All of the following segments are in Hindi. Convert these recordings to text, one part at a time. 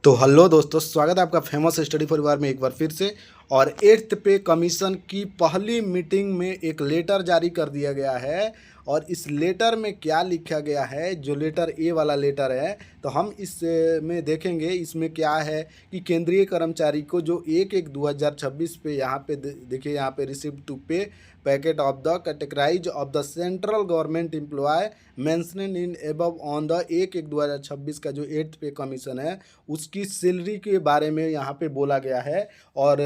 तो हेलो दोस्तों, स्वागत है आपका फेमस स्टडी परिवार में एक बार फिर से। और 8th पे कमीशन की पहली मीटिंग में एक लेटर जारी कर दिया गया है। और इस लेटर में क्या लिखा गया है, जो लेटर ए वाला लेटर है, तो हम इस में देखेंगे इसमें क्या है कि केंद्रीय कर्मचारी को जो 1/1/2026 पे यहाँ पे देखिए, यहाँ पे receive to pay packet of the categorise of the central government employ mentioned in above on the 1/1/2026 का जो 8th पे कमीशन है उसकी सैलरी के बारे में यहाँ पे बोला गया है। और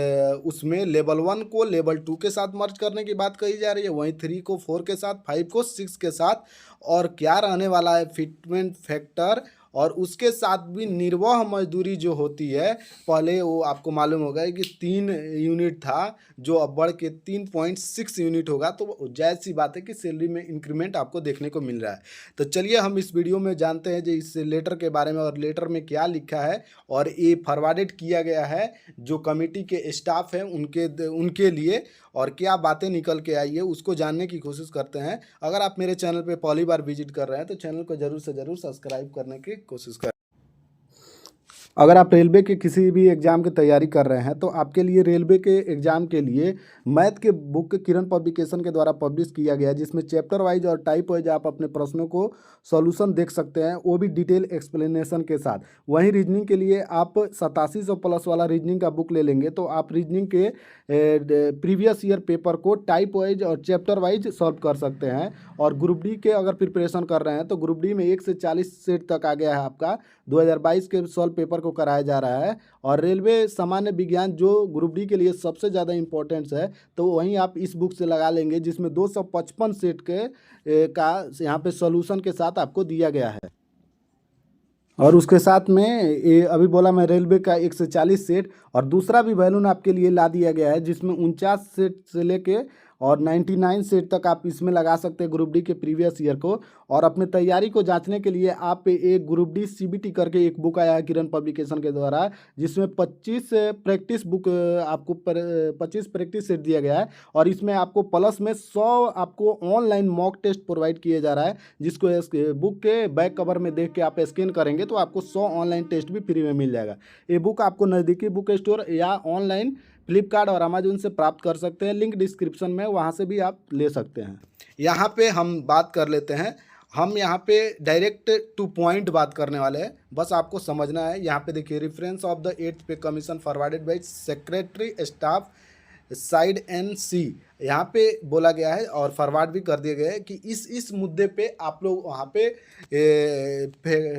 उसमें लेवल 1 को लेवल 2 के साथ मर्ज करने की बात कही जा रही है, वहीं 3 को 4 के साथ, 5 को 6 के साथ। और क्या रहने वाला है फिटमेंट फैक्टर, और उसके साथ भी निर्वाह मजदूरी जो होती है, पहले वो आपको मालूम होगा कि 3 यूनिट था, जो अब बढ़ के 3.6 यूनिट होगा। तो जायज़ सी बात है कि सैलरी में इंक्रीमेंट आपको देखने को मिल रहा है। तो चलिए हम इस वीडियो में जानते हैं जो इस लेटर के बारे में, और लेटर में क्या लिखा है, और ये फॉरवर्डेड किया गया है जो कमेटी के स्टाफ हैं उनके लिए, और क्या बातें निकल के आई है उसको जानने की कोशिश करते हैं। अगर आप मेरे चैनल पे पहली बार विजिट कर रहे हैं तो चैनल को ज़रूर से ज़रूर सब्सक्राइब करने की कोशिश करें। अगर आप रेलवे के किसी भी एग्ज़ाम की तैयारी कर रहे हैं तो आपके लिए रेलवे के एग्ज़ाम के लिए मैथ के बुक किरण पब्लिकेशन के द्वारा पब्लिश किया गया है, जिसमें चैप्टर वाइज और टाइप वाइज आप अपने प्रश्नों को सॉल्यूशन देख सकते हैं, वो भी डिटेल एक्सप्लेनेशन के साथ। वहीं रीजनिंग के लिए आप 8700 प्लस वाला रीजनिंग का बुक ले लेंगे तो आप रीजनिंग के प्रीवियस ईयर पेपर को टाइप वाइज और चैप्टर वाइज सॉल्व कर सकते हैं। और ग्रुप डी के अगर प्रिपरेशन कर रहे हैं तो ग्रुप डी में 1 से 40 सेट तक आ गया है आपका, 2022 के सॉल्व पेपर को कराया जा रहा है। और रेलवे सामान्य विज्ञान जो ग्रुप डी के लिए सबसे ज़्यादा इंपॉर्टेंस है, तो वहीं आप इस बुक से लगा लेंगे, जिसमें 255 सेट के का यहाँ पे सॉल्यूशन के साथ आपको दिया गया है। और उसके साथ में ये अभी बोला मैं रेलवे का 1 से 40 सेट, और दूसरा भी बैलून आपके लिए ला दिया गया है, जिसमें 49 सेट से लेके और 99 सेट तक आप इसमें लगा सकते हैं ग्रुप डी के प्रीवियस ईयर को। और अपने तैयारी को जांचने के लिए आप एक ग्रुप डी सीबीटी करके एक बुक आया है किरण पब्लिकेशन के द्वारा, जिसमें 25 प्रैक्टिस बुक आपको 25 प्रैक्टिस सेट दिया गया है। और इसमें आपको प्लस में 100 आपको ऑनलाइन मॉक टेस्ट प्रोवाइड किया जा रहा है, जिसको बुक के बैक कवर में देख के आप स्कैन करेंगे तो आपको 100 ऑनलाइन टेस्ट भी फ्री में मिल जाएगा। ये बुक आपको नज़दीकी बुक स्टोर या ऑनलाइन फ्लिपकार्ट और अमेजोन से प्राप्त कर सकते हैं, लिंक डिस्क्रिप्शन में, वहाँ से भी आप ले सकते हैं। यहाँ पे हम बात कर लेते हैं, हम यहाँ पे डायरेक्ट टू पॉइंट बात करने वाले हैं, बस आपको समझना है। यहाँ पे देखिए, रेफरेंस ऑफ द 8th पे commission forwarded by secretary staff side N C, यहाँ पे बोला गया है और फॉरवर्ड भी कर दिया गया है कि इस मुद्दे पे आप लोग वहाँ पे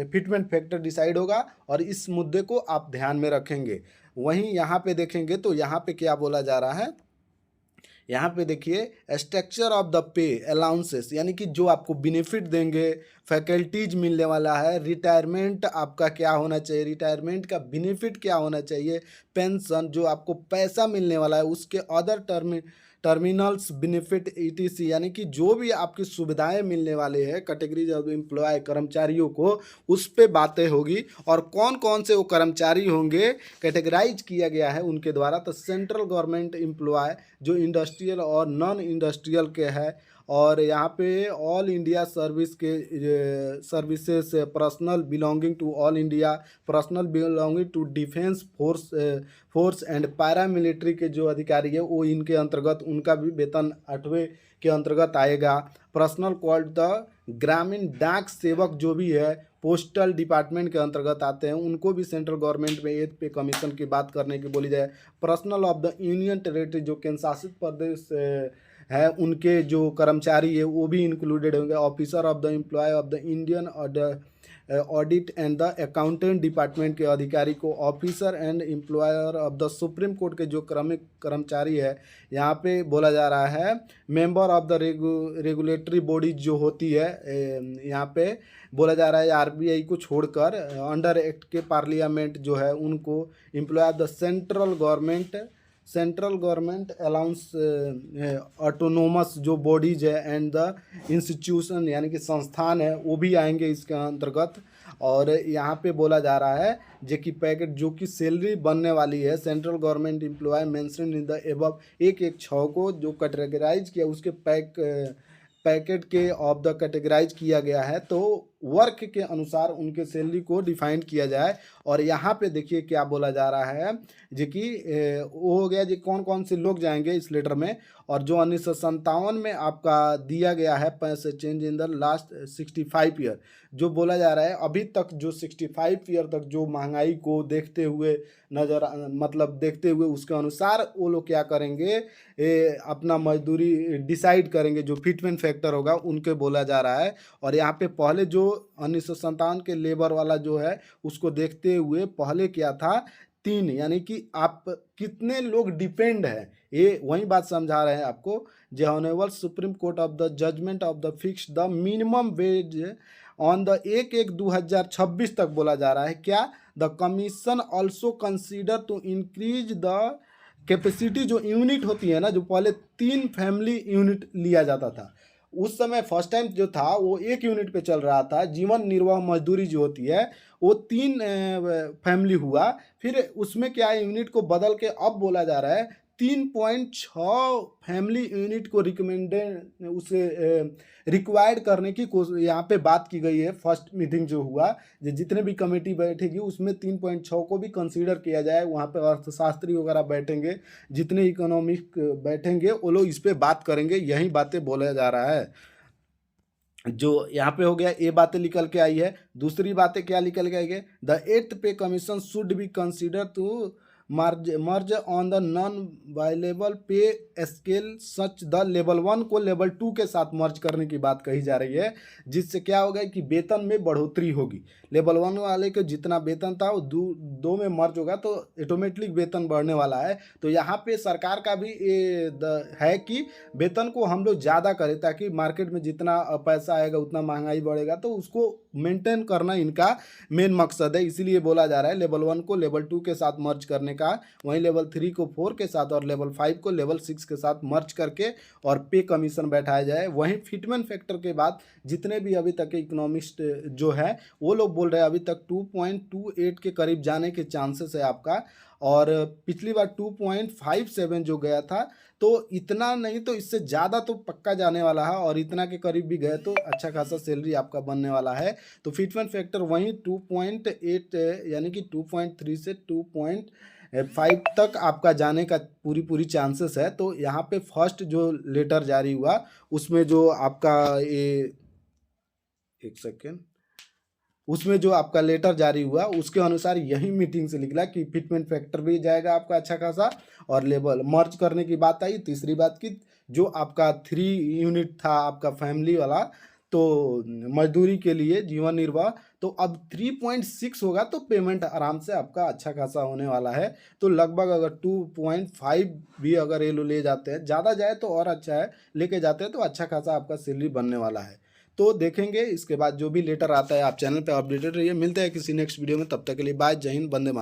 फिटमेंट फैक्टर डिसाइड होगा, और इस मुद्दे को आप ध्यान में रखेंगे। वहीं यहाँ पे देखेंगे तो यहाँ पे क्या बोला जा रहा है, यहाँ पे देखिए structure of the pay allowances, यानी कि जो आपको बेनिफिट देंगे, फैकल्टीज मिलने वाला है, रिटायरमेंट आपका क्या होना चाहिए, रिटायरमेंट का बेनिफिट क्या होना चाहिए, पेंशन जो आपको पैसा मिलने वाला है उसके अदर टर्मिनल्स बेनिफिट ईटीसी, यानी कि जो भी आपकी सुविधाएं मिलने वाले हैं कैटेगरीज ऑफ एम्प्लॉय कर्मचारियों को, उस पे बातें होगी। और कौन कौन से वो कर्मचारी होंगे कैटेगराइज किया गया है उनके द्वारा, तो सेंट्रल गवर्नमेंट एम्प्लॉय जो इंडस्ट्रियल और नॉन इंडस्ट्रियल के है, और यहाँ पे ऑल इंडिया सर्विस के services, personal belonging to all India, personal belonging to defence force and paramilitary के जो अधिकारी है वो इनके अंतर्गत, उनका भी वेतन 8वें के अंतर्गत आएगा। पर्सनल कॉल्ड द ग्रामीण डाक सेवक जो भी है पोस्टल डिपार्टमेंट के अंतर्गत आते हैं, उनको भी सेंट्रल गवर्नमेंट में 8th पे कमीशन की बात करने की बोली जाए। Personal of the union territory जो केंद्र शासित प्रदेश है उनके जो कर्मचारी है वो भी इंक्लूडेड होंगे। Officer of the employ of the Indian audit and the accountant department के अधिकारी को, officer and employer of the supreme court के जो क्रमिक कर्मचारी है, यहाँ पे बोला जा रहा है member of the regulatory body जो होती है, यहाँ पे बोला जा रहा है आरबीआई को छोड़कर अंडर एक्ट के पार्लियामेंट जो है उनको, employ of the central government allowance autonomous जो बॉडीज है एंड द इंस्टीट्यूशन, यानी कि संस्थान है, वो भी आएंगे इसके अंतर्गत। और यहाँ पे बोला जा रहा है जो कि पैकेट जो कि सैलरी बनने वाली है central government employ mention in the above 116 को जो कैटेगराइज किया उसके पैकेट के ऑफ द कैटेगराइज किया गया है, तो वर्क के अनुसार उनके सैलरी को डिफाइन किया जाए। और यहाँ पे देखिए क्या बोला जा रहा है जी कि वो हो गया जी कौन कौन से लोग जाएंगे इस लेटर में। और जो 1957 में आपका दिया गया है पैसे change in the last 65 year, जो बोला जा रहा है अभी तक जो 65 ईयर तक जो महंगाई को देखते हुए मतलब देखते हुए उसके अनुसार वो लोग क्या करेंगे, अपना मजदूरी डिसाइड करेंगे, जो फिटमेंट फैक्टर होगा उनके बोला जा रहा है। और यहाँ पे पहले जो 1957 के लेबर वाला जो है उसको देखते हुए पहले क्या था 3, यानी कि आप कितने लोग डिपेंड है, ये वही बात समझा रहे हैं आपको। The honourable supreme court of the judgement of the fix the minimum wage on the 1/1/2026 तक बोला जा रहा है क्या, the commission also consider to increase the capacity. जो यूनिट होती है ना, जो पहले 3 फैमिली यूनिट लिया जाता था, उस समय फर्स्ट टाइम जो था वो 1 यूनिट पे चल रहा था। जीवन निर्वाह मजदूरी जो होती है वो 3 फैमिली हुआ, फिर उसमें क्या है यूनिट को बदल के अब बोला जा रहा है 3.6 फैमिली यूनिट को रिकमेंडेड उसे रिक्वायर्ड करने की यहाँ पे बात की गई है। फर्स्ट मीटिंग जो हुआ, जितने भी कमेटी बैठेगी उसमें 3.6 को भी कंसीडर किया जाए। वहाँ पे अर्थशास्त्री वगैरह बैठेंगे, जितने इकोनॉमिक बैठेंगे वो लोग इस पे बात करेंगे, यही बातें बोला जा रहा है। जो यहाँ पे हो गया ये बातें निकल के आई है। दूसरी बातें क्या निकल के आई है, द 8th पे commission should be consider to merge on the non viable pay scale such the level 1 को लेवल 2 के साथ मर्ज करने की बात कही जा रही है, जिससे क्या होगा कि वेतन में बढ़ोतरी होगी। लेवल 1 वाले के जितना वेतन था वो 2 में मर्ज होगा तो ऑटोमेटिक वेतन बढ़ने वाला है। तो यहाँ पे सरकार का भी ये है कि वेतन को हम लोग ज़्यादा करें, ताकि मार्केट में जितना पैसा आएगा उतना महंगाई बढ़ेगा, तो उसको मेंटेन करना इनका मेन मकसद है। इसीलिए बोला जा रहा है लेवल 1 को लेवल 2 के साथ मर्ज करने का, वहीं लेवल 3 को 4 के साथ और लेवल 5 को लेवल 6 के साथ मर्ज करके और पे कमीशन बैठाया जाए। वहीं फिटमेंट फैक्टर के बाद जितने भी अभी तक के इकोनॉमिस्ट जो है वो लोग बोल रहे हैं अभी तक 2.28 के करीब जाने के चांसेस है आपका, और पिछली बार 2.57 जो गया था, तो इतना नहीं तो इससे ज़्यादा तो पक्का जाने वाला है, और इतना के करीब भी गए तो अच्छा खासा सैलरी आपका बनने वाला है। तो फिटमेंट फैक्टर वहीं 2.8 यानी कि 2.3 से 2.5 तक आपका जाने का पूरी चांसेस है। तो यहाँ पे फर्स्ट जो लेटर जारी हुआ उसमें जो आपका ये एक सेकेंड, उसमें जो आपका लेटर जारी हुआ उसके अनुसार यही मीटिंग से निकला कि फिटमेंट फैक्टर भी जाएगा आपका अच्छा खासा, और लेवल मर्ज करने की बात आई। तीसरी बात की जो आपका 3 यूनिट था आपका फैमिली वाला, तो मजदूरी के लिए जीवन निर्वाह, तो अब 3.6 होगा तो पेमेंट आराम से आपका अच्छा खासा होने वाला है। तो लगभग अगर 2.5 भी अगर ये लोग ले जाते हैं, ज़्यादा जाए तो और अच्छा है, लेके जाते हैं तो अच्छा खासा आपका सैलरी बनने वाला है। तो देखेंगे इसके बाद जो भी लेटर आता है। आप चैनल पे अपडेटेड रहिए, मिलते हैं किसी नेक्स्ट वीडियो में, तब तक के लिए बाय, जय हिंद, वंदे मातरम।